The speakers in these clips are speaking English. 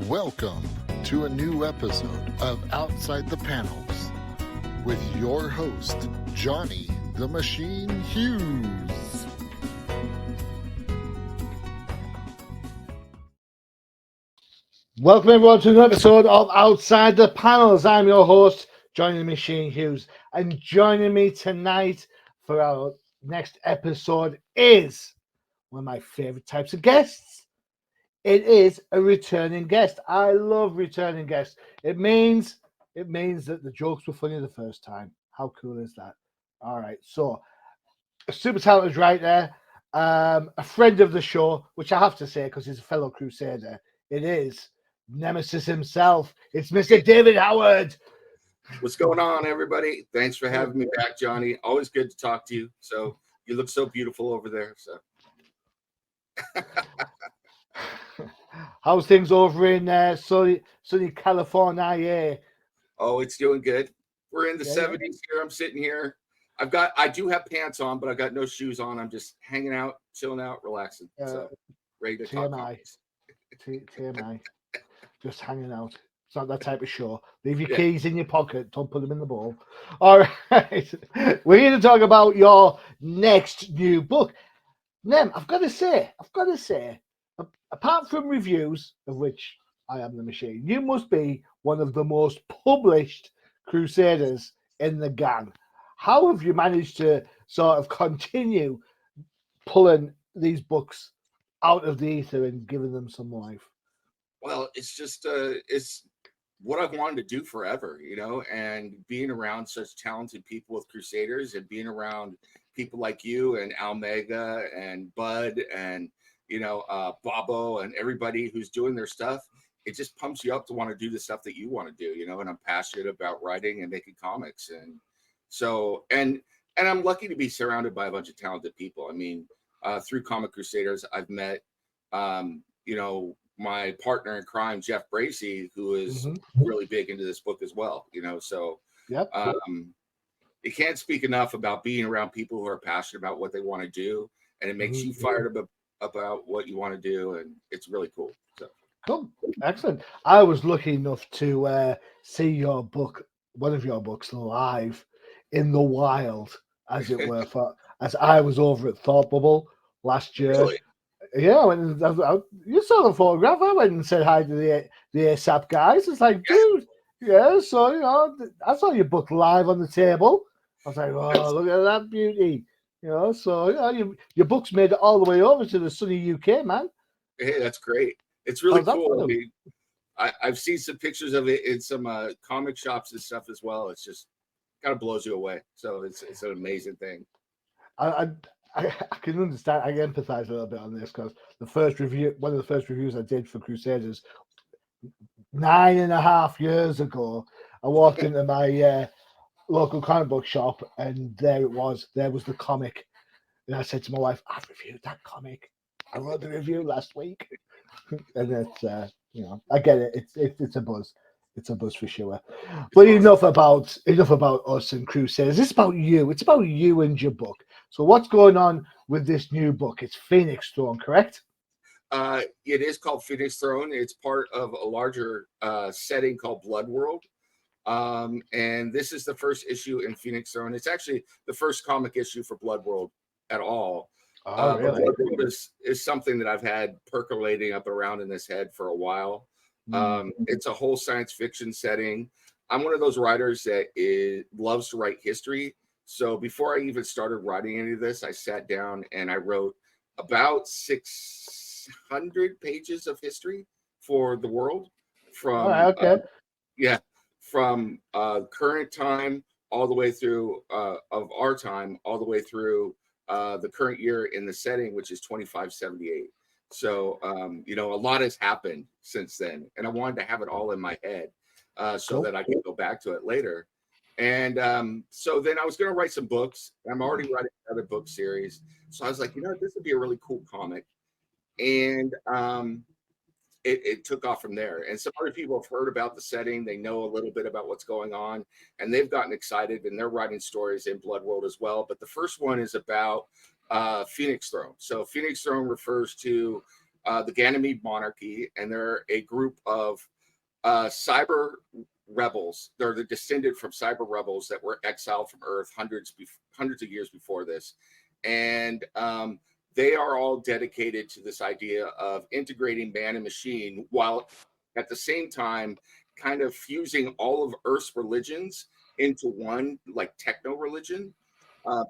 Welcome to a new episode of Outside the Panels with your host, Johnny the Machine Hughes. Welcome everyone to another episode of Outside the Panels. I'm your host, Johnny the Machine Hughes, and joining me tonight for our next episode is one of my favorite types of guests. It is a returning guest. I love returning guests. It means that the jokes were funny the first time. How cool is that? All right, so a super talented writer, a friend of the show, which I have to say because he's a fellow Crusader. It is Nemesis himself. It's Mr. David Howard. What's going on, everybody? Thanks for having me back, Johnny. Always good to talk to you. So you look so beautiful over there. So How's things over in sunny California? oh, it's doing good. We're in the 70s here. I'm sitting here. I do have pants on, but I got no shoes on. I'm just hanging out, chilling out, relaxing. So ready to talk comics. TMI. Just hanging out. It's not that type of show. Leave your keys in your pocket. Don't put them in the bowl. All right. We're here to talk about your next new book. Nem, I've got to say, apart from reviews, of which I am the machine, you must be one of the most published Crusaders in the gang. How have you managed to sort of continue pulling these books out of the ether and giving them some life? Well, it's just it's what I've wanted to do forever, and being around such talented people with Crusaders and being around people like you and Almega and Bud and Bobo and everybody who's doing their stuff, it just pumps you up to want to do the stuff that you want to do, and I'm passionate about writing and making comics. And so and I'm lucky to be surrounded by a bunch of talented people. I mean, through Comic Crusaders, I've met my partner in crime, Jeff Bracey, who is really big into this book as well, so yep. You can't speak enough about being around people who are passionate about what they want to do, and it makes you fired up about what you want to do, and it's really cool. So cool. Excellent. I was lucky enough to see your book, one of your books, live in the wild, as it were, as I was over at Thought Bubble last year. Really? Yeah, when you saw the photograph, I went and said hi to the ASAP guys. It's like, dude, yeah. So I saw your book live on the table. I was like, oh, look at that beauty. So your book's made it all the way over to the sunny UK, man. Hey, that's great. It's really cool. I mean, I've seen some pictures of it in some comic shops and stuff as well. It's just kind of blows you away. So it's an amazing thing. I can understand. I can empathize a little bit on this because one of the first reviews I did for Crusaders 9.5 years ago, I walked into my local comic book shop and there it was. There was the comic, and I said to my wife, "I've reviewed that comic. I wrote the review last week." And it's I get it. It's a buzz. It's a buzz for sure. But enough about us and Crusaders. It's about you. It's about you and your book. So what's going on with this new book? It's Phoenix Throne, correct? It is called Phoenix Throne. It's part of a larger setting called Blood World. And this is the first issue in Phoenix Throne. It's actually the first comic issue for Blood World at all. Really? Blood World is something that I've had percolating up around in this head for a while. It's a whole science fiction setting. I'm one of those writers that loves to write history. So before I even started writing any of this, I sat down and I wrote about 600 pages of history for the world from from current time all the way through of our time all the way through the current year in the setting, which is 2578. So a lot has happened since then, and I wanted to have it all in my head so that I could go back to it later. And so then I was going to write some books. I'm already writing another book series. So I was like, this would be a really cool comic. And it took off from there. And some other people have heard about the setting. They know a little bit about what's going on, and they've gotten excited, and they're writing stories in Blood World as well. But the first one is about Phoenix Throne. So Phoenix Throne refers to the Ganymede monarchy, and they're a group of cyber rebels. They're the descended from cyber rebels that were exiled from Earth hundreds of years before this, and they are all dedicated to this idea of integrating man and machine, while at the same time kind of fusing all of Earth's religions into one, like techno religion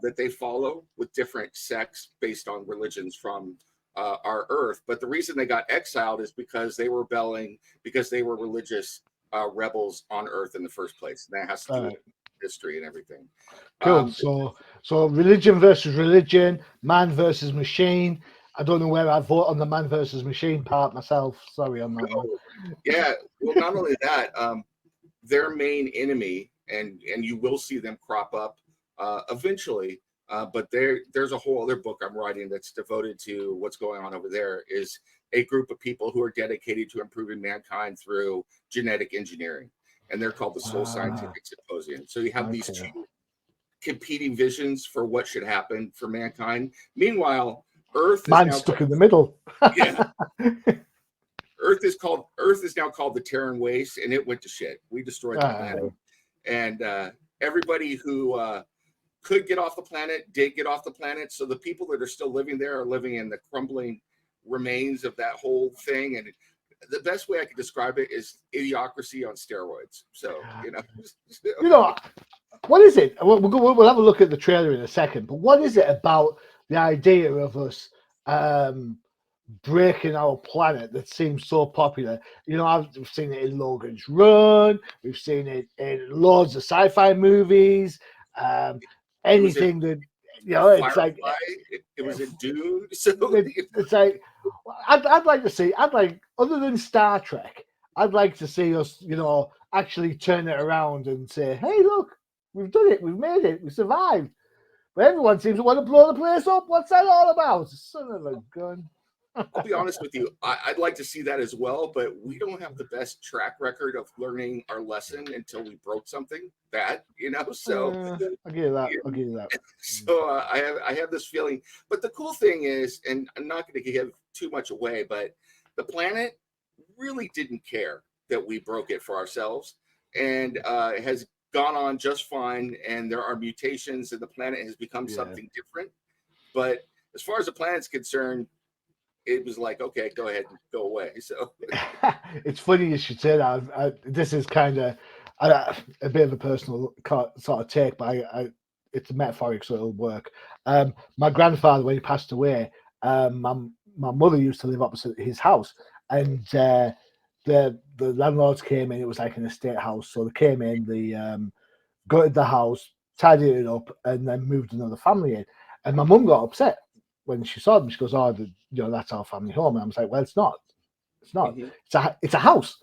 that they follow, with different sects based on religions from our Earth. But the reason they got exiled is because they were rebelling, because they were religious rebels on Earth in the first place. And that has to do with history and everything. Cool. So religion versus religion, man versus machine. I don't know where I vote on the man versus machine part myself. Sorry on that one. Yeah. Well, not only that, their main enemy, and you will see them crop up eventually. But there's a whole other book I'm writing that's devoted to what's going on over there, is a group of people who are dedicated to improving mankind through genetic engineering. And they're called the Soul Scientific Symposium. So you have these two competing visions for what should happen for mankind. Meanwhile, Earth is now stuck in the middle. Yeah. Earth is now called the Terran Waste, and it went to shit. We destroyed the planet. And everybody who could get off the planet did get off the planet. So the people that are still living there are living in the crumbling remains of that whole thing. And the best way I could describe it is idiocracy on steroids. So, what is it? We'll have a look at the trailer in a second. But what is it about the idea of us breaking our planet that seems so popular? I've seen it in Logan's Run. We've seen it in loads of sci-fi movies. Anything that it's like it was a dude. So it's like I'd like to see. Other than Star Trek, I'd like to see us, actually turn it around and say, "Hey, look, we've done it. We've made it. We survived." But everyone seems to want to blow the place up. What's that all about? Son of a gun. I'll be honest with you. I'd like to see that as well, but we don't have the best track record of learning our lesson until we broke something bad, So I'll give you that. So I have this feeling. But the cool thing is, and I'm not going to give too much away, but the planet really didn't care that we broke it for ourselves, and it has gone on just fine. And there are mutations, and the planet has become something different. But as far as the planet's concerned, it was like, okay, go ahead and go away. So it's funny you should say that. This is kind of a bit of a personal sort of take, but it's metaphoric, so it'll work. My grandfather, when he passed away, my mother used to live opposite his house, and the landlords came in. It was like an estate house, so they came in, they gutted the house, tidied it up, and then moved another family in. And my mum got upset when she saw them. She goes, "Oh, that's our family home." And I was like, "Well, it's not. It's not. Mm-hmm. It's a house.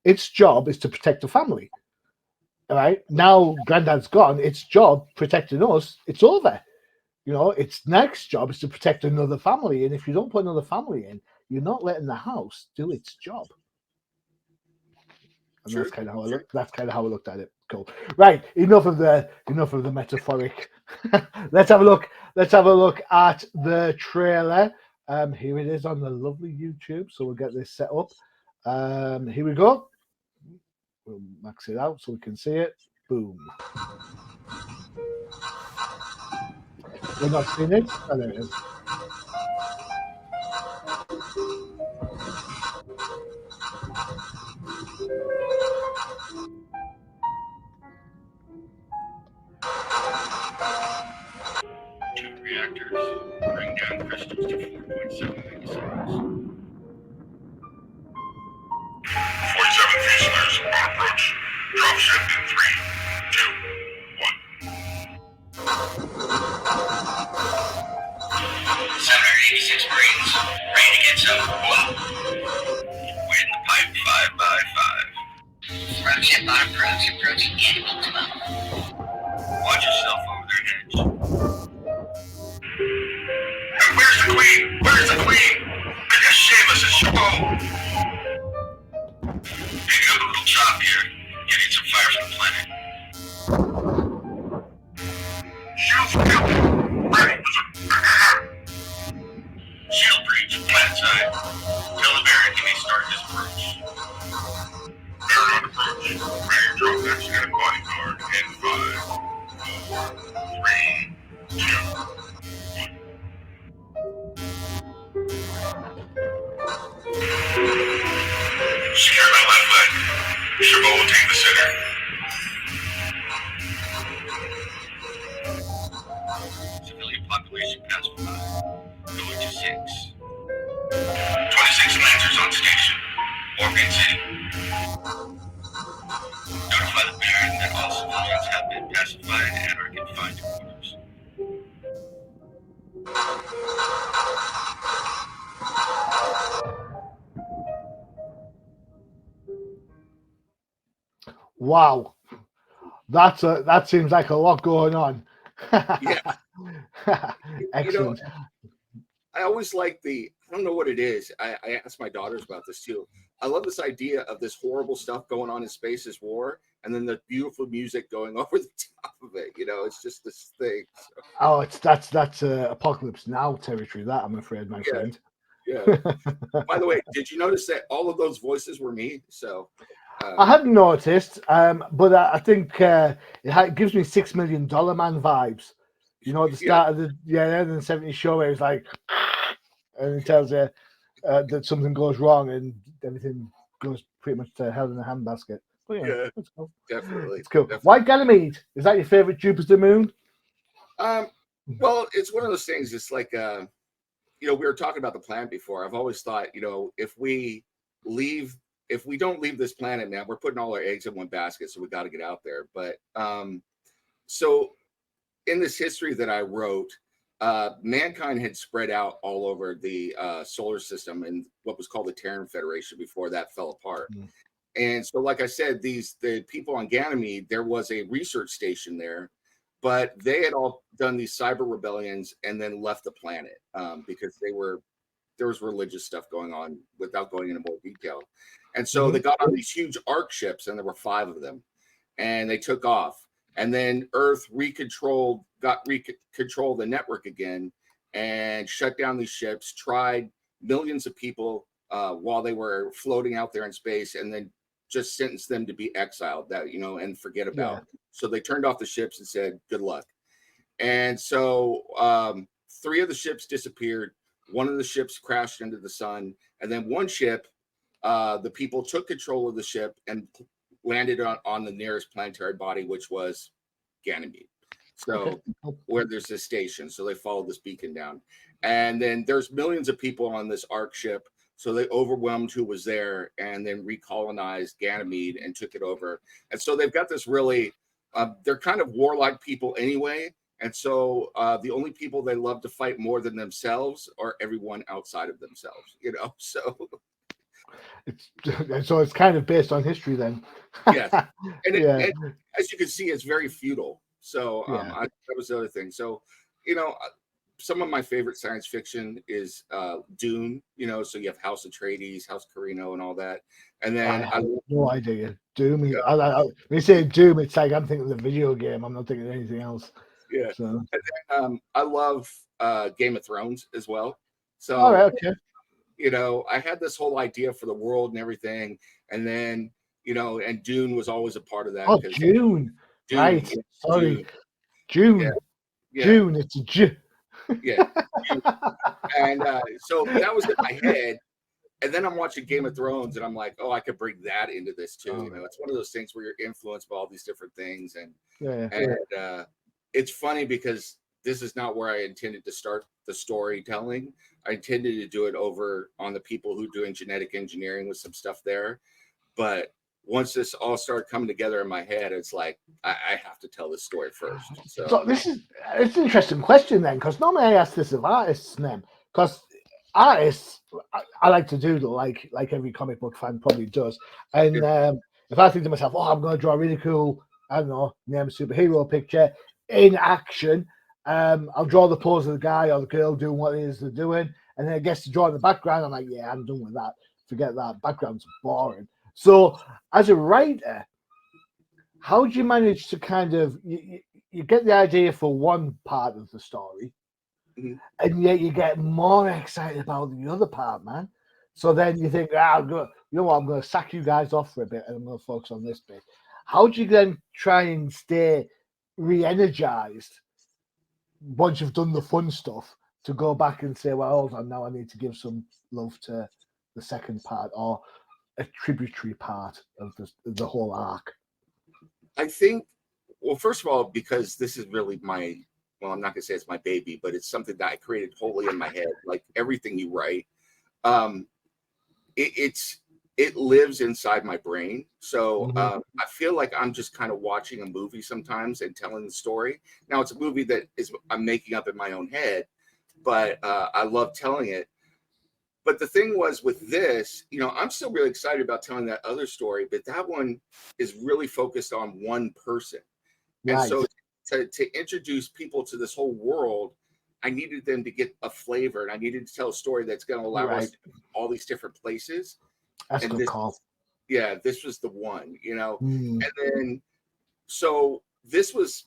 Its job is to protect the family. All right. Now, Granddad's gone. Its job protecting us. It's over. Its next job is to protect another family. And if you don't put another family in, you're not letting the house do its job." And sure. That's kind of how I looked at it. Cool. Right. Enough of the metaphoric. Let's have a look at the trailer. Here it is on the lovely YouTube. So we'll get this set up. Here we go. We'll max it out so we can see it. Boom. We're not seeing it. Oh, there it is. Bring down crystals to 4.7 megaseconds. 47 Fuselers on approach. Drop ship in 3, 2, 1. 786 Marines, ready to get some. We're in the pipe 5 by 5. Roger, bar approaching Animal 12. Watch yourself over their heads. Where's the Queen? Where's the Queen? Seamus is show. Picking up a little chop here. Getting some fire from the planet. Shields built. Ready. Shield breach, planet side. Ready to drop that scan bodyguard in 5, 4, 3, 2. Secure that left leg. Chabot will take the center. Civilian population past 5. Going to 6. 26 Lancers on station. Oregon City. Notify the Baron that all civilians have been pacified and are confined to quarters. Wow, that seems like a lot going on. Yeah. Excellent. I always like I don't know what it is. I ask my daughters about this too. I love this idea of this horrible stuff going on in space as war, and then the beautiful music going over the top of it. It's just this thing. So. Oh, that's Apocalypse Now territory. That, I'm afraid, my friend. Yeah. By the way, did you notice that all of those voices were me? So I hadn't noticed, but I think it gives me $6 Million Man vibes. At the start of the end of the 70s show, where it's like, and it tells you that something goes wrong and everything goes pretty much to hell in a handbasket. But yeah, it's cool. Definitely. It's cool. Definitely. Why Ganymede? Is that your favorite Jupiter moon? Well, it's one of those things. It's like, we were talking about the planet before. I've always thought, if we don't leave this planet now, we're putting all our eggs in one basket, so we got to get out there. But so in this history that I wrote, mankind had spread out all over the solar system and what was called the Terran Federation before that fell apart. And so, like I said, the people on Ganymede, there was a research station there, but they had all done these cyber rebellions and then left the planet because there was religious stuff going on without going into more detail. And so they got on these huge arc ships, and there were 5 of them, and they took off. And then Earth recontrolled the network again and shut down these ships, tried millions of people while they were floating out there in space, and then just sentenced them to be exiled and forget about it. So they turned off the ships and said, good luck. And so 3 of the ships disappeared. 1 of the ships crashed into the sun. And then 1 ship, the people took control of the ship and landed on the nearest planetary body, which was Ganymede. So where there's this station. So they followed this beacon down. And then there's millions of people on this arc ship. So they overwhelmed who was there and then recolonized Ganymede and took it over. And so they've got this really, they're kind of warlike people anyway. And so the only people they love to fight more than themselves are everyone outside of themselves, so. So it's kind of based on history then. Yes. And as you can see, it's very feudal. So that was the other thing. So, some of my favorite science fiction is Dune, so you have House Atreides, House Carino, and all that. And then I have no idea. Doom. When you say Doom, it's like I'm thinking of the video game. I'm not thinking of anything else. Yeah. So. And then, I love Game of Thrones as well. So, all right, okay. I had this whole idea for the world and everything, and then and Dune was always a part of that. Oh, Dune. Right. Sorry, June. Yeah. June. It's a J. Yeah. And so that was in my head. And then I'm watching Game of Thrones and I'm like, oh, I could bring that into this too. It's one of those things where you're influenced by all these different things. And it's funny because this is not where I intended to start the storytelling. I intended to do it over on the people who are doing genetic engineering with some stuff there. But once this all started coming together in my head, it's like I have to tell this story first. So it's an interesting question then, because normally I ask this of artists, then, because artists I like to do like every comic book fan probably does. And if I think to myself, I'm going to draw a really cool, I don't know, name a superhero picture in action, I'll draw the pose of the guy or the girl doing what it is they're doing, and then it gets to draw in the background. I'm like, I'm done with that. Forget that. Background's boring. So, as a writer, how do you manage to kind of you get the idea for one part of the story, and yet you get more excited about the other part, man? So then you think, you know what, I'm going to sack you guys off for a bit and I'm going to focus on this bit. How do you then try and stay re-energized once you've done the fun stuff to go back and say, well, hold on, now I need to give some love to the second part or a tributary part of the whole arc? I think, well, first of all, because this is really well, I'm not going to say it's my baby, but it's something that I created wholly in my head, like everything you write. It lives inside my brain. So I feel like I'm just kind of watching a movie sometimes and telling the story. Now it's a movie that I'm making up in my own head, but I love telling it. But the thing was with this, I'm still really excited about telling that other story, but that one is really focused on one person. Right. And so to introduce people to this whole world, I needed them to get a flavor, and I needed to tell a story that's going to allow us to go all these different places. That's a good call. Yeah, this was the one, Mm. And then, so this was,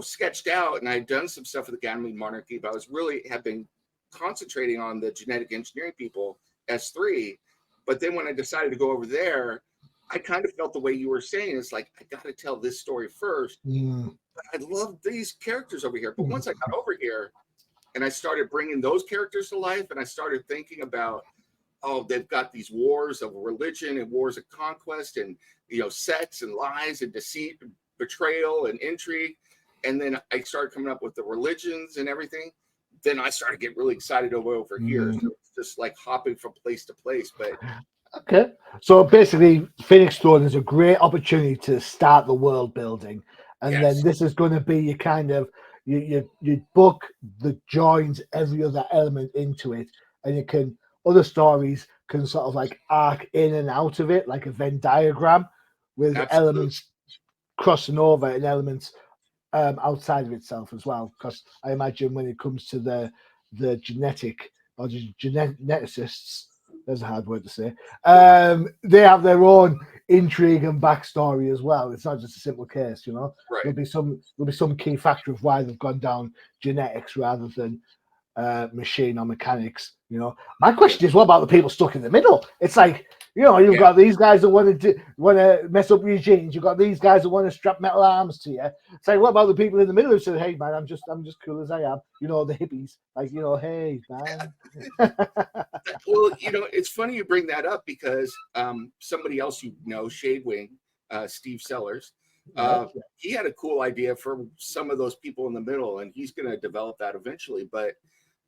sketched out, and I'd done some stuff with the Ganymede Monarchy, but I was really have been concentrating on the genetic engineering people, S3. But then when I decided to go over there, I kind of felt the way you were saying. It's like, I got to tell this story first. Mm. But I love these characters over here. But once I got over here and I started bringing those characters to life, and I started thinking about, they've got these wars of religion and wars of conquest and, sex and lies and deceit, and betrayal and intrigue. And then I started coming up with the religions and everything. Then I started getting really excited over here. So it's just like hopping from place to place. But okay. So basically, Phoenix Throne is a great opportunity to start the world building. And then this is going to be your kind of, your book that joins every other element into it. And other stories can sort of like arc in and out of it, like a Venn diagram with elements crossing over and elements outside of itself as well. Because I imagine when it comes to the genetic or the geneticists, there's a hard word to say, they have their own intrigue and backstory as well. It's not just a simple case, Right. There'll be some key factor of why they've gone down genetics rather than machine or mechanics. My question is, what about the people stuck in the middle? It's like, you've got these guys that want to mess up your genes. You've got these guys that want to strap metal arms to you. It's like, what about the people in the middle who say, "Hey man, I'm just cool as I am." The hippies, like, hey man. Well, it's funny you bring that up because somebody else Shadewing, Steve Sellers, he had a cool idea for some of those people in the middle, and he's going to develop that eventually. But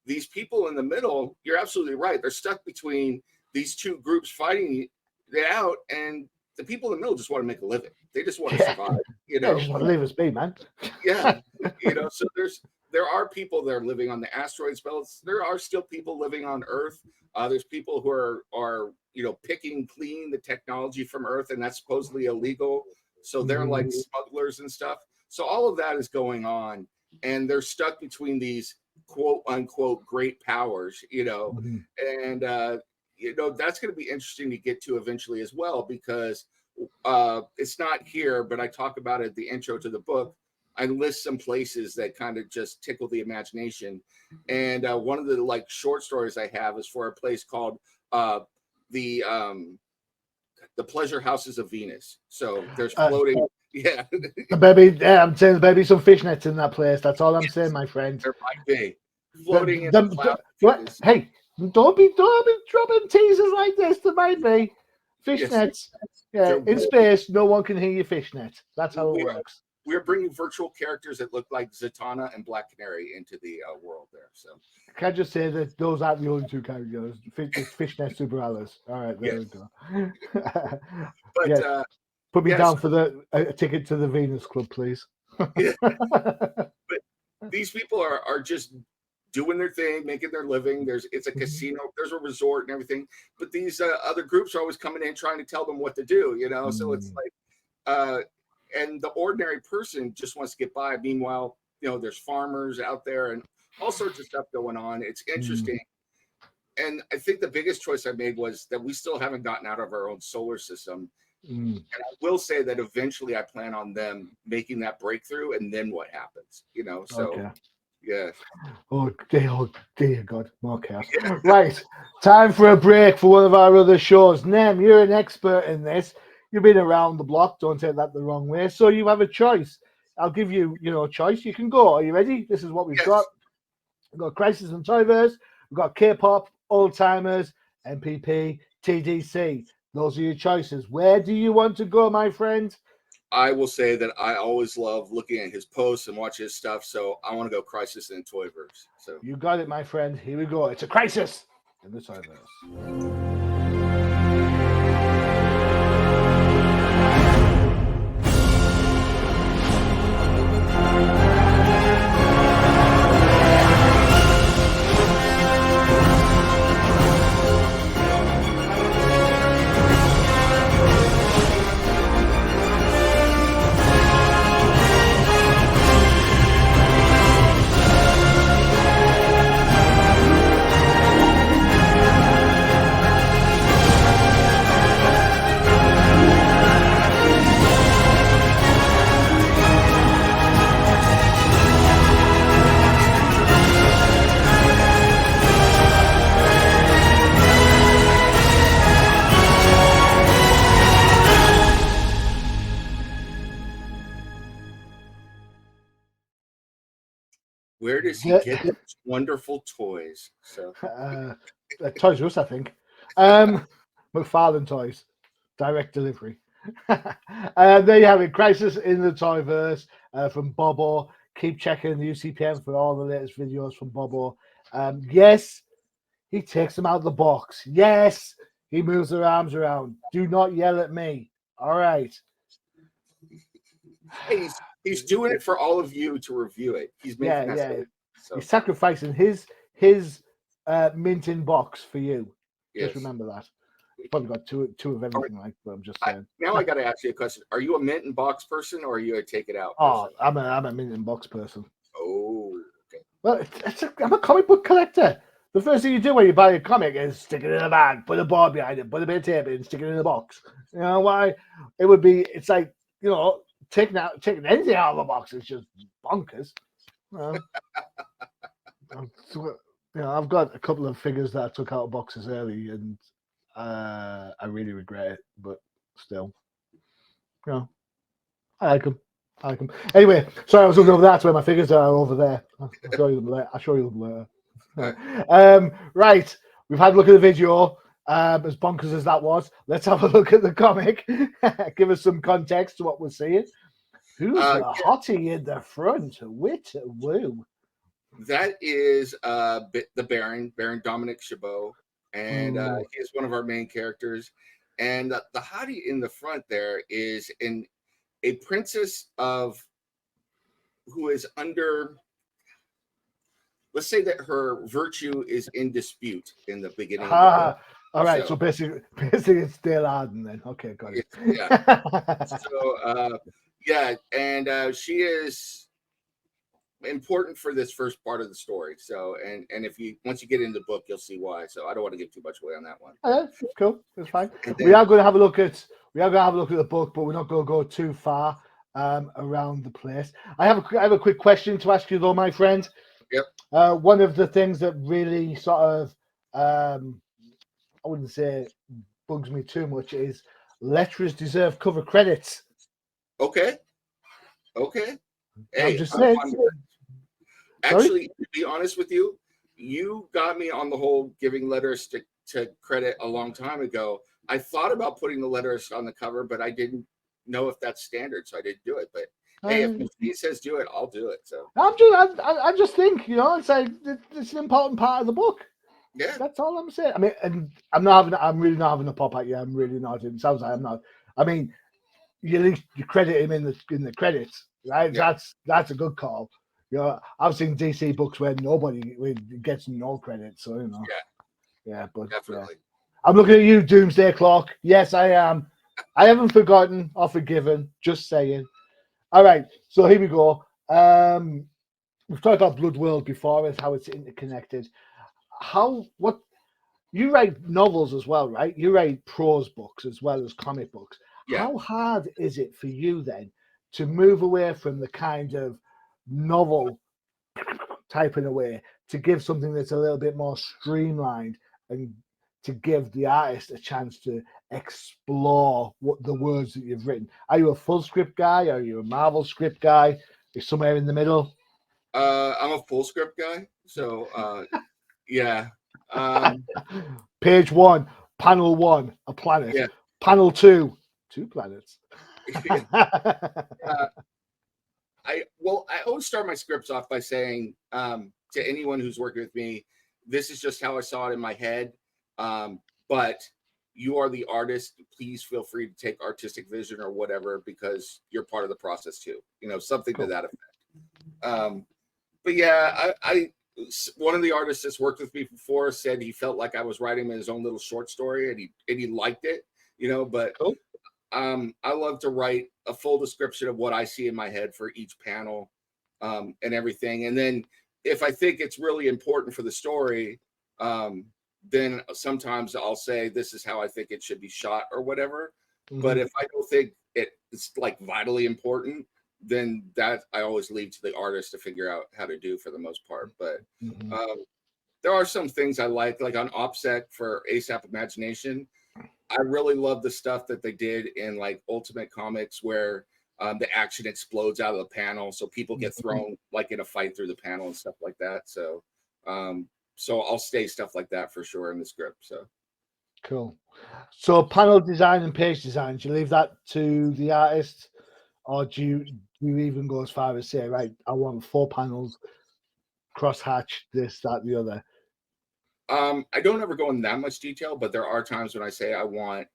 these people in the middle, you're absolutely right. They're stuck between these two groups fighting it out, and the people in the middle just want to make a living. They just want to survive. They just want to live as me, man. Yeah, so there are people that are living on the asteroids belts. There are still people living on Earth. There's people who are picking clean the technology from Earth, and that's supposedly illegal. So they're like smugglers and stuff. So all of that is going on, and they're stuck between these quote unquote great powers, and that's going to be interesting to get to eventually as well, because it's not here, but I talk about it at the intro to the book. I list some places that kind of just tickle the imagination, and one of the short stories I have is for a place called the Pleasure Houses of Venus. So there's floating. Yeah, I'm saying the baby some fishnets in that place. That's all I'm saying, my friend. There might be floating in the clouds. Hey, don't be dropping teasers like this. There might be fishnets. Yeah, in space, no one can hear your fishnet. That's how it works. We're bringing virtual characters that look like Zatanna and Black Canary into the world there. So can I just say that those aren't the only two characters? Fishnet Super Alice. All right, there we go. But put me down for a ticket to the Venus Club, please. But these people are just doing their thing, making their living. It's a casino, there's a resort and everything. But these other groups are always coming in trying to tell them what to do, So it's like, and the ordinary person just wants to get by. Meanwhile, there's farmers out there and all sorts of stuff going on. It's interesting. And I think the biggest choice I made was that we still haven't gotten out of our own solar system. And I will say that eventually I plan on them making that breakthrough, and then what happens, So Yeah. Oh dear God, more chaos. Right, time for a break for one of our other shows. Nem, you're an expert in this. You've been around the block. Don't take that the wrong way. So you have a choice. I'll give you, a choice. You can go. Are you ready? This is what we've got. Yes. We've got Crisis and Toyverse. We've got K-pop, Old Timers, MPP, TDC. Those are your choices. Where do you want to go, my friend? I will say that I always love looking at his posts and watch his stuff. So I want to go Crisis and Toyverse. So You got it, my friend. Here we go. It's a crisis in the Toyverse. where does he Yeah. get these wonderful toys? So Toys R Us, I think. McFarlane Toys, direct delivery. There you have it. Crisis in the Toyverse from Bobo. Keep checking the UCPM for all the latest videos from Bobo. Yes, he takes them out of the box. Yes, he moves their arms around. Do not yell at me. All right. he's doing it for all of you to review it. He's making that. Yeah. So He's sacrificing his mint in box for you. yes. Just remember that. Probably got two of everything, like, but I'm just saying. Now I got to ask you a question. Are you a mint and box person or are you a take it out Oh, person? I'm a mint in box person. Oh, okay. Well, I'm a comic book collector. The first thing you do when you buy a comic is stick it in a bag, put a board behind it, put a bit of tape in, stick it in a box. You know why? It's like, taking anything out of a box is just bonkers. I've got a couple of figures that I took out of boxes early, and I really regret it, but still, I like them. Anyway, sorry, I was looking over that. That's where my figures are, over there. I'll show you them later. Right, we've had a look at the video. As bonkers as that was, let's have a look at the comic. Give us some context to what we're seeing. Who's the hottie in the front? Woo. That is the Baron Dominic Chabot, and he is one of our main characters. And the hottie in the front there is a princess who is under. Let's say that her virtue is in dispute in the beginning. All right, so basically it's Dale Arden then. Okay, got it. Yeah. So and she is important for this first part of the story. So and if once you get into the book, you'll see why. So I don't want to give too much away on that one. Cool, that's fine. We are going to have a look at the book, but we're not going to go too far around the place. I have a quick question to ask you though, my friend. Yep. One of the things that really sort of I wouldn't say bugs me too much is letterers deserve cover credits. Okay. Hey, I'm just saying. Actually, to be honest with you, you got me on the whole giving letters to credit a long time ago. I thought about putting the letters on the cover, but I didn't know if that's standard, so I didn't do it. But hey, if he says do it, I'll do it. So I just think it's like it's an important part of the book. Yeah, that's all I'm saying. I mean, and I'm really not having a pop at you. I'm really not. It sounds like I'm not. I mean, you credit him in the credits, right? Yeah. That's a good call. I've seen DC books where nobody gets no credit, so Yeah, but definitely. I'm looking at you, Doomsday Clock. Yes, I am. I haven't forgotten or forgiven. Just saying. All right, so here we go. We've talked about Blood World before, as how it's interconnected. What you write novels as well, right? You write prose books as well as comic books. Yeah. How hard is it for you then to move away from the kind of novel typing away to give something that's a little bit more streamlined and to give the artist a chance to explore what the words that you've written. Are you a full script guy? Are you a Marvel script guy? Is somewhere in the middle? I'm a full script guy, so yeah. Page 1, panel 1, a planet. Yeah. Panel 2, 2 planets. I always start my scripts off by saying to anyone who's working with me, this is just how I saw it in my head. But you are the artist. Please feel free to take artistic vision or whatever, because you're part of the process too. Something Cool. to that effect. But yeah, I one of the artists that's worked with me before said he felt like I was writing his own little short story, and he liked it. But Cool. I love to write a full description of what I see in my head for each panel, and everything. And then if I think it's really important for the story, then sometimes I'll say, this is how I think it should be shot or whatever. Mm-hmm. But if I don't think it's like vitally important, then that I always leave to the artist to figure out how to do for the most part. But Mm-hmm. There are some things I like on OPSEC for ASAP Imagination. I really love the stuff that they did in like Ultimate Comics, where the action explodes out of the panel, so people get thrown like in a fight through the panel and stuff like that. So I'll stay stuff like that for sure in the script. So cool. So panel design and page design, do you leave that to the artist, or do you even go as far as say, right, I want 4 panels, crosshatch, this, that, the other? I don't ever go in that much detail, but there are times when I say I want,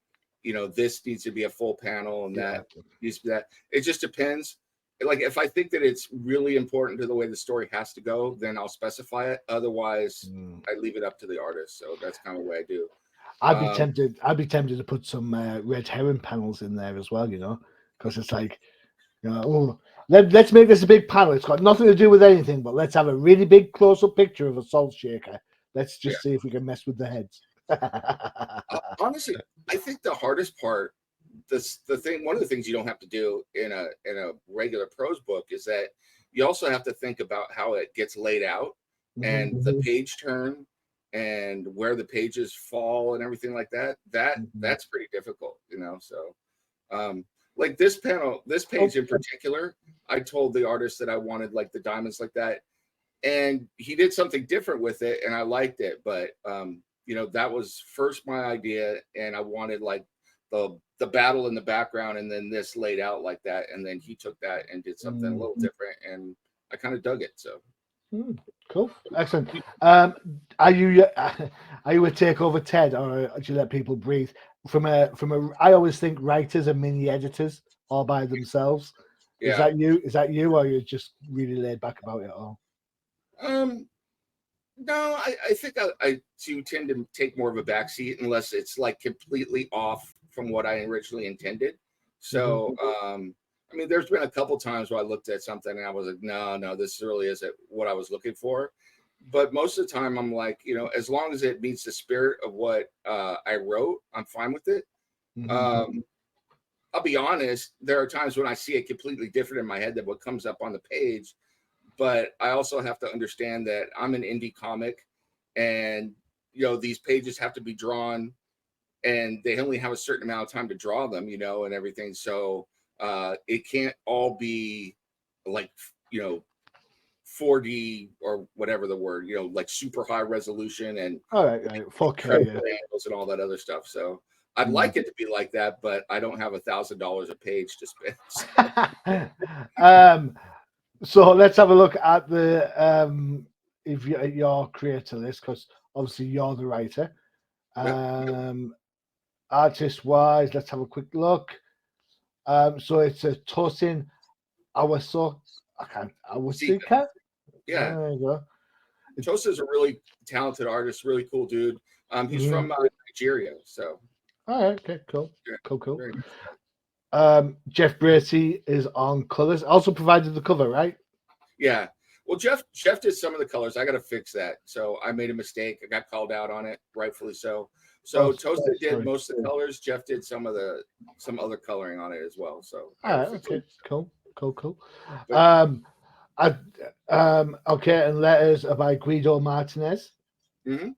this needs to be a full panel and that needs to be that. It just depends. Like if I think that it's really important to the way the story has to go, then I'll specify it. Otherwise, I leave it up to the artist. So that's kind of the way I do. I'd be tempted to put some red herring panels in there as well, because it's like, let's make this a big panel. It's got nothing to do with anything, but let's have a really big close-up picture of a salt shaker. Let's just see if we can mess with the heads. Honestly, I think the hardest part, one of the things you don't have to do in a regular prose book is that you also have to think about how it gets laid out and the page turn and where the pages fall and everything like that. That's pretty difficult, So like this page in particular, I told the artist that I wanted like the diamonds like that. And he did something different with it, and I liked it. But that was first my idea, and I wanted like the battle in the background, and then this laid out like that. And then he took that and did something a little different, and I kind of dug it. So cool, excellent. Are you a takeover Ted, or do you let people breathe? I always think writers are mini editors all by themselves. Yeah. Is that you, or you're just really laid back about it all? No, I think I do tend to take more of a backseat unless it's like completely off from what I originally intended. So, I mean, there's been a couple times where I looked at something and I was like, no, this really isn't what I was looking for. But most of the time I'm like, as long as it meets the spirit of what I wrote, I'm fine with it. I'll be honest, there are times when I see it completely different in my head than what comes up on the page. But I also have to understand that I'm an indie comic, and these pages have to be drawn, and they only have a certain amount of time to draw them, and everything. So it can't all be like 4D or whatever the word, like super high resolution and all right, 4K and all that other stuff. So I'd like it to be like that, but I don't have $1,000 a page to spend. So. So let's have a look at the if your creator list, because obviously you're the writer. Artist wise, let's have a quick look. So it's a Tosin Awasuka. Yeah, there you go. Tosin's a really talented artist, really cool dude. He's from Nigeria, so. All right, okay, cool. Jeff Bracey is on colors. Also provided the cover, right? Yeah. Well, Jeff did some of the colors. I got to fix that. So I made a mistake. I got called out on it, rightfully so. So Tosin did most of the colors. Jeff did some other coloring on it as well. So all right, okay, cool. Okay, and letters are by Guido Martinez. Mm-hmm.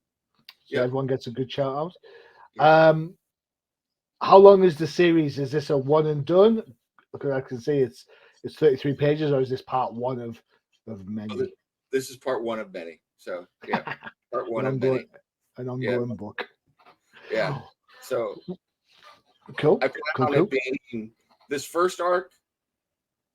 So everyone gets a good shout out. Yeah. How long is the series? Is this a one and done? Because I can see it's 33 pages, or is this part one of many? This is part one of many. So yeah, part one An of many. ongoing book. Yeah. So Cool. I plan on it being this first arc,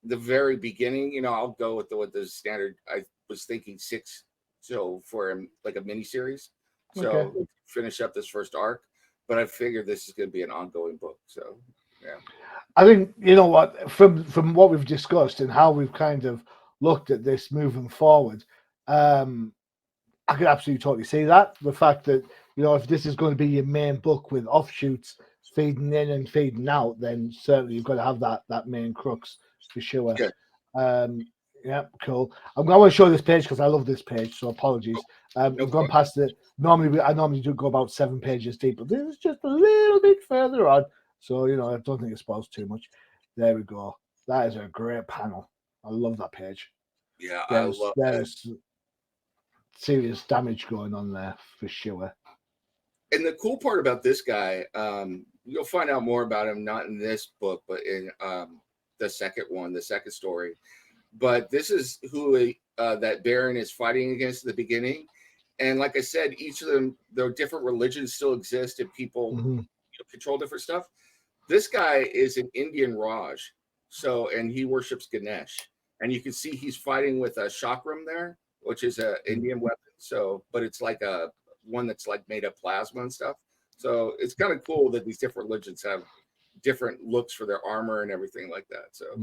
the very beginning. You know, I'll go with the standard. I was thinking 6, so for like a mini series. So finish up this first arc, but I figured this is going to be an ongoing book. So yeah. I think you know what from what we've discussed and how we've kind of looked at this moving forward. I could absolutely totally see that. The fact that, you know, if this is going to be your main book with offshoots feeding in and feeding out, then certainly you've got to have that main crux for sure. Okay. Yeah, cool. I want to show this page because I love this page, so apologies. We've gone past it. I normally do go about 7 pages deep, but this is just a little bit further on. So, you know, I don't think it spoils too much. There we go. That is a great panel. I love that page. Yeah, I love that. There's serious damage going on there for sure. And the cool part about this guy, you'll find out more about him not in this book, but in the second one, the second story. But this is who that Baron is fighting against at the beginning. And like I said, each of them, their different religions still exist and people control different stuff. This guy is an Indian Raj. So, and he worships Ganesh. And you can see he's fighting with a chakram there, which is an Indian weapon. So, but it's like a one that's like made of plasma and stuff. So it's kind of cool that these different religions have different looks for their armor and everything like that. So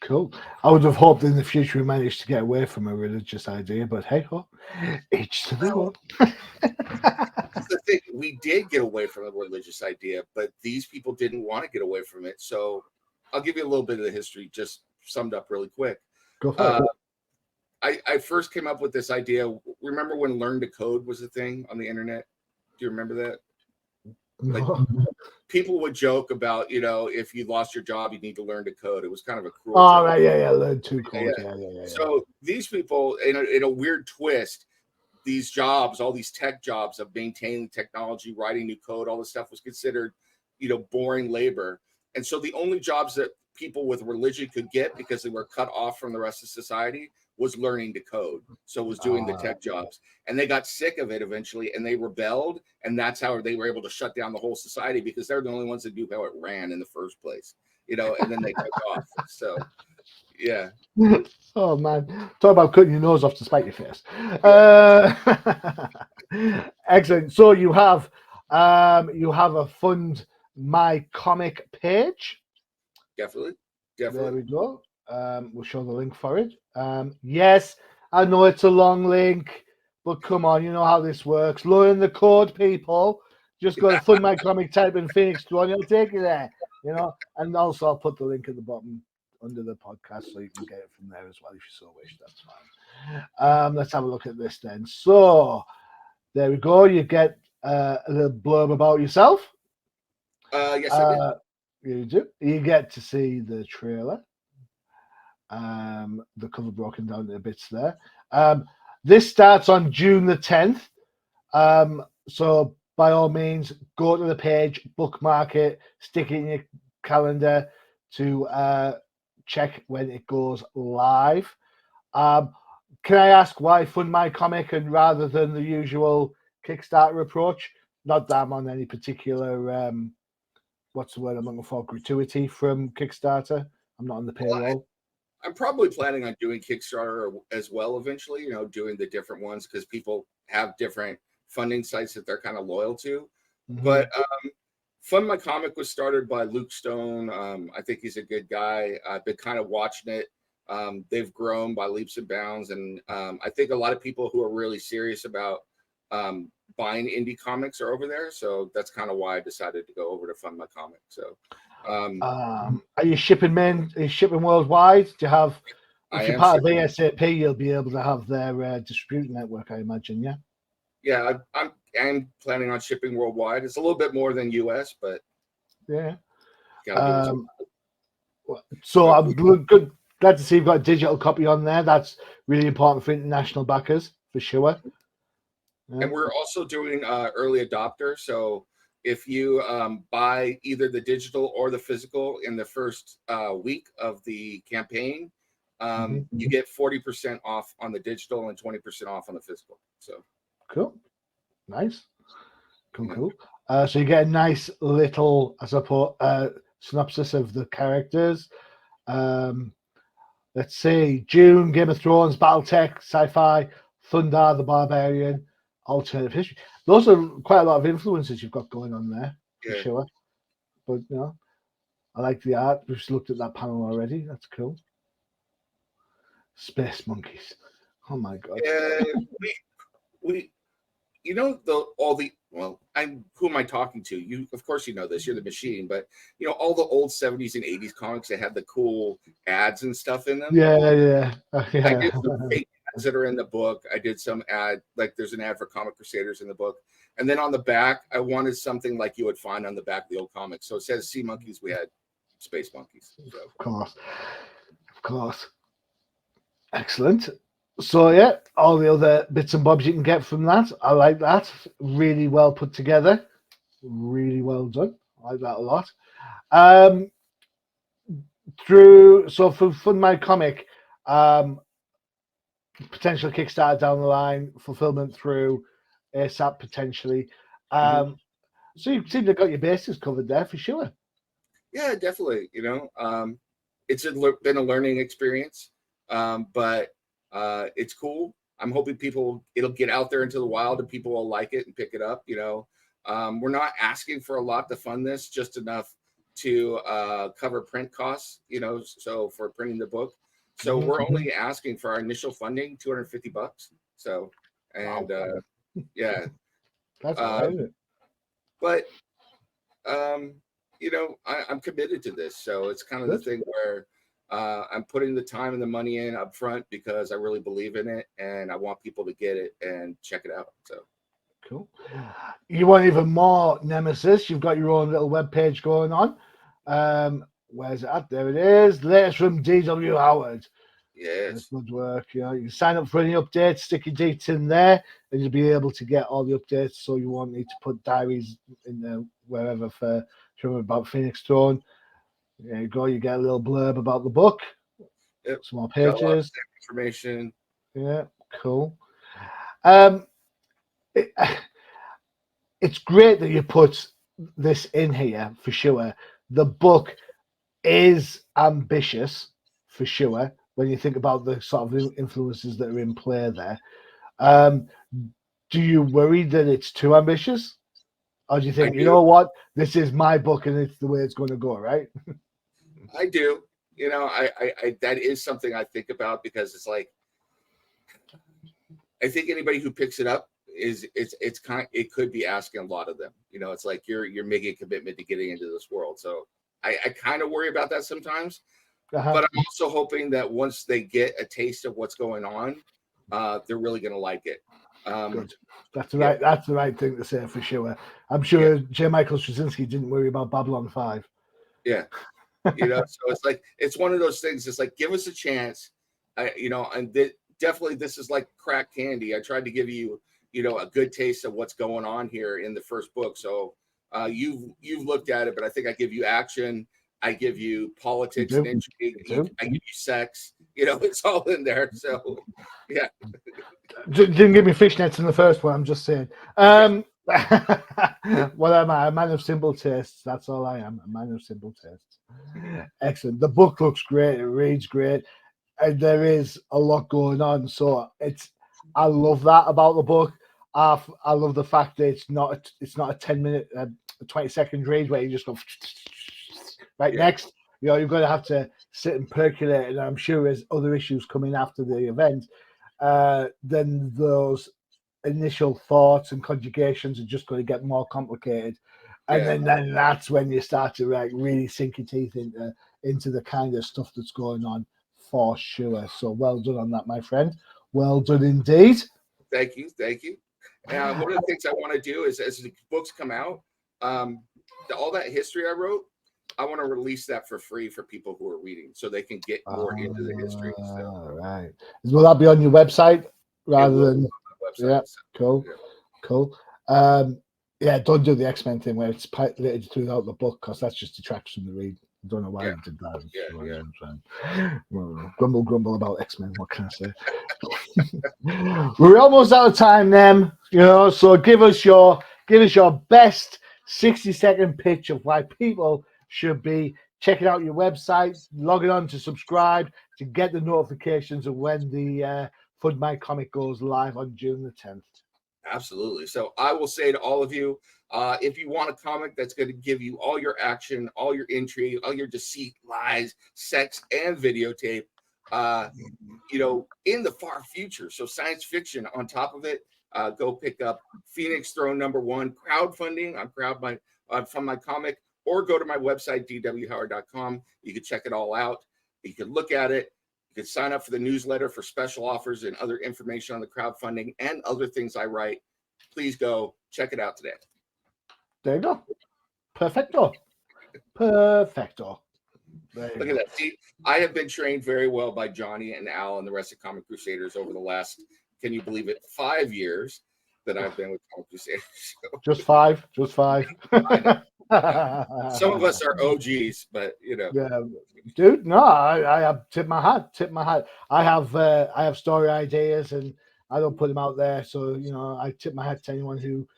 cool. I would have hoped in the future we managed to get away from a religious idea, but hey ho, each to their own. The thing, we did get away from a religious idea, but these people didn't want to get away from it. So I'll give you a little bit of the history, just summed up really quick. Go for it. I first came up with this idea. Remember when Learn to Code was a thing on the internet? Do you remember that? Like people would joke about, you know, if you lost your job, you need to learn to code. It was kind of a cruel. Oh, right, yeah, learn to code. Yeah. So these people, in a weird twist, these jobs, all these tech jobs of maintaining technology, writing new code, all this stuff was considered, you know, boring labor. And so the only jobs that people with religion could get because they were cut off from the rest of society was learning to code. So it was doing the tech jobs. And they got sick of it eventually and they rebelled. And that's how they were able to shut down the whole society because they're the only ones that knew how it ran in the first place, you know, and then they took off. So, yeah. Oh, man. Talk about cutting your nose off to spite your face. Excellent. So you have a Fund My Comic page. Definitely. There we go. We'll show the link for it. Yes, I know it's a long link, but come on, you know how this works. Learn the code, people. Just go to Fund My Comic, type in Phoenix 2, and it'll take you there. You know, and also I'll put the link at the bottom under the podcast so you can get it from there as well if you so wish. That's fine. Let's have a look at this then. So there we go. You get a little blurb about yourself. Yes, I did. You do. You get to see the trailer. The cover broken down into bits there. This starts on June the 10th. So by all means, go to the page, bookmark it, stick it in your calendar to check when it goes live. Can I ask why Fund My Comic and rather than the usual Kickstarter approach? Not that I'm on any particular what's the word I'm looking for? Gratuity from Kickstarter. I'm not on the payroll. I'm probably planning on doing Kickstarter as well eventually, you know, doing the different ones because people have different funding sites that they're kind of loyal to. But Fund My Comic was started by Luke Stone. I think he's a good guy. I've been kind of watching it. They've grown by leaps and bounds. And I think a lot of people who are really serious about buying indie comics are over there. So that's kind of why I decided to go over to Fund My Comic. So are you shipping Are you shipping worldwide? Do you have if you're part of ASAP, you'll be able to have their distribution network, I imagine, yeah? Yeah, I'm planning on shipping worldwide. It's a little bit more than US, but yeah. gotta give it So I'm good. glad to see you've got a digital copy on there. That's really important for international backers, for sure. Yeah. And we're also doing early adopter. So if you buy either the digital or the physical in the first week of the campaign, you get 40% off on the digital and 20% off on the physical. So cool. Nice. Cool, Yeah. cool. So you get a nice little, I suppose, synopsis of the characters. Let's see. Dune, Game of Thrones, Battletech, Sci-Fi, Thunder, The Barbarian, Alternative History. Those are quite a lot of influences you've got going on there, for Yeah. sure. But, you know, I like the art. We've just looked at that panel already. That's cool. Space monkeys. Oh, my God. we you know who am I talking to? You, of course, you know this. You're the machine, but you know all the old 70s and 80s comics that had the cool ads and stuff in them. Yeah. I did some fake ads that are in the book. I did some ad, like there's an ad for Comic Crusaders in the book, and then on the back, I wanted something like you would find on the back of the old comics. So it says sea monkeys. We had space monkeys. So. Of course. Excellent. So yeah, all the other bits and bobs you can get from that. I like that. Really well put together. Really well done. I like that a lot. For Fund My Comic, potential Kickstarter down the line, fulfillment through ASAP potentially. So you seem to have got your bases covered there for sure. Yeah, definitely. You know, it's been a learning experience, but it's cool. I'm hoping it'll get out there into the wild and people will like it and pick it up. You know, we're not asking for a lot to fund this, just enough to cover print costs. You know, so for printing the book. So we're only asking for our initial funding, $250. So, and yeah, that's all right. But you know, I'm committed to this. So it's kind of the thing where I'm putting the time and the money in up front because I really believe in it and I want people to get it and check it out. So cool. You want even more Nemesis? You've got your own little web page going on. Where's it at? There it is. Latest from D.W. Howard. Yes. That's good work. You know, you can sign up for any updates, stick your dates in there, and you'll be able to get all the updates. So you won't need to put diaries in there wherever for remember about Phoenix Throne. There you go. You get a little blurb about the book. Yep. Some more pages. Information. Yeah, cool. It's great that you put this in here for sure. The book is ambitious for sure when you think about the sort of influences that are in play there. Do you worry that it's too ambitious? Or do you think, you know what, this is my book and it's the way it's going to go, right? I do. You know, I that is something I think about because it's like, I think anybody who picks it up it could be asking a lot of them. You know, it's like you're making a commitment to getting into this world. So I kind of worry about that sometimes. But I'm also hoping that once they get a taste of what's going on, they're really going to like it. Good. That's the right thing to say for sure. I'm sure J. Michael Straczynski didn't worry about Babylon 5. Yeah. You know, so it's like, it's one of those things. It's like, give us a chance. You know, and definitely this is like crack candy. I tried to give you, you know, a good taste of what's going on here in the first book. So you've looked at it, but I think I give you action. I give you politics and intrigue. I give you sex. You know, it's all in there. So, yeah. Didn't give me fishnets in the first one. I'm just saying. What am I? A man of simple tastes. That's all I am. A man of simple tastes. Excellent. The book looks great. It reads great. And there is a lot going on. So I love that about the book. I love the fact that it's not a 10-minute, 20-second read where you just go next. You know, you're going to have to sit and percolate, and I'm sure as other issues come in after the event, then those initial thoughts and conjugations are just going to get more complicated, and then that's when you start to really sink your teeth into the kind of stuff that's going on for sure. So well done on that, my friend. Well done indeed. Thank you. One of the things I want to do is, as the books come out, all that history I wrote, I want to release that for free for people who are reading, so they can get more into the history. So. All right. Will that be on your website rather than? Website, Yeah. so, Cool. yeah. Cool. Yeah, don't do the X-Men thing where it's piloted throughout the book, because that's just detracts from the read. I don't know why you did that. Grumble, grumble about X-Men. What can I say? We're almost out of time, then. So give us your best 60-second pitch of why people should be checking out your website, logging on to subscribe to get the notifications of when the Fund My Comic goes live on June the 10th. Absolutely. So I will say to all of you, if you want a comic that's going to give you all your action, all your intrigue, all your deceit, lies, sex, and videotape, in the far future, so science fiction on top of it, go pick up Phoenix Throne #1 crowdfunding on Fund My Comic, or go to my website, dwhoward.com. You can check it all out. You can look at it. You can sign up for the newsletter for special offers and other information on the crowdfunding and other things I write. Please go check it out today. There you go. Perfecto. Look at that. See, I have been trained very well by Johnny and Al and the rest of Comic Crusaders over the last, can you believe it, 5 years that I've been with Comic Crusaders. Just five. Some of us are OGs, but Yeah, dude. No, I have tip my hat. I have story ideas, and I don't put them out there. So I tip my hat to anyone who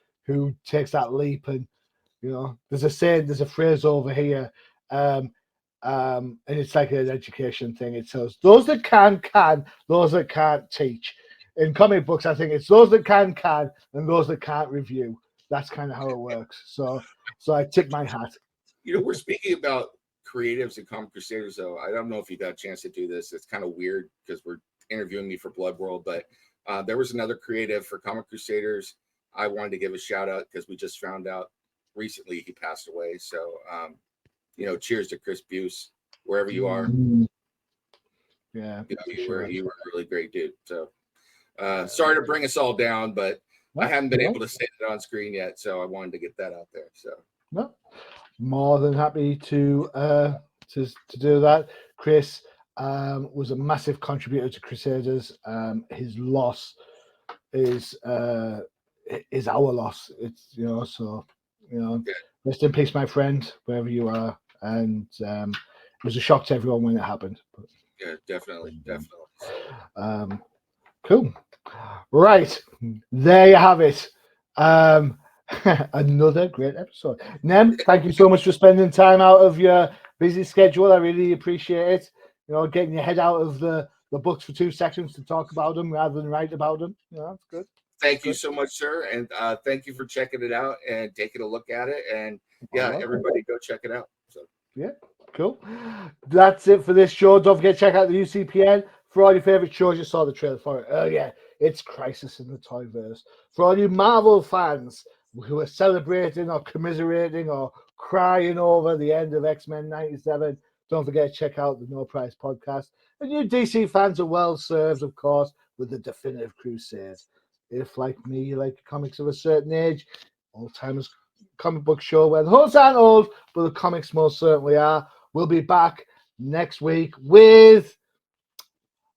takes that leap. And there's a phrase over here, and it's like an education thing. It says those that can, those that can't teach. In comic books, I think it's those that can, and those that can't review. That's kind of how it works. So I tip my hat. We're speaking about creatives and Comic Crusaders, though. I don't know if you got a chance to do this. It's kind of weird because we're interviewing me for Blood World, but there was another creative for Comic Crusaders I wanted to give a shout out because we just found out recently he passed away. So, cheers to Chris Buse, wherever you are. Yeah, you were a really great dude. So, sorry to bring us all down, but I haven't been able to say it on screen yet, so I wanted to get that out there. So, no, more than happy to do that. Chris was a massive contributor to Crusaders. His loss is our loss. It's rest in peace, my friend, wherever you are. And it was a shock to everyone when it happened. But, yeah, definitely. Cool. Right, there you have it. Another great episode. Nem, thank you so much for spending time out of your busy schedule. I really appreciate it. Getting your head out of the books for 2 seconds to talk about them rather than write about them. That's good. Thank you so much, sir. And thank you for checking it out and taking a look at it. And everybody go check it out. So yeah, cool. That's it for this show. Don't forget to check out the UCPN for all your favorite shows. You saw the trailer for it. Oh yeah, it's Crisis in the Toyverse. For all you Marvel fans who are celebrating or commiserating or crying over the end of X-Men 97, don't forget to check out the No Price podcast. And you DC fans are well served, of course, with the Definitive Crusade. If, like me, you like comics of a certain age, Old Timers Comic Book Show, where the hosts aren't old, but the comics most certainly are. We'll be back next week with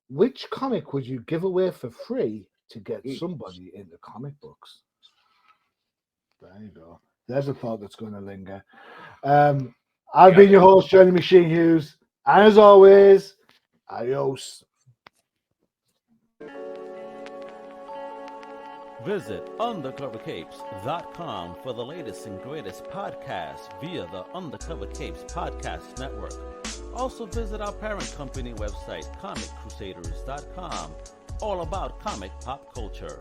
which comic would you give away for free to get somebody into comic books? There you go. There's a thought that's going to linger. I've been your host, Johnny Machine Hughes. And as always, adios. Visit undercovercapes.com for the latest and greatest podcasts via the Undercover Capes Podcast Network. Also visit our parent company website, comiccrusaders.com, all about comic pop culture.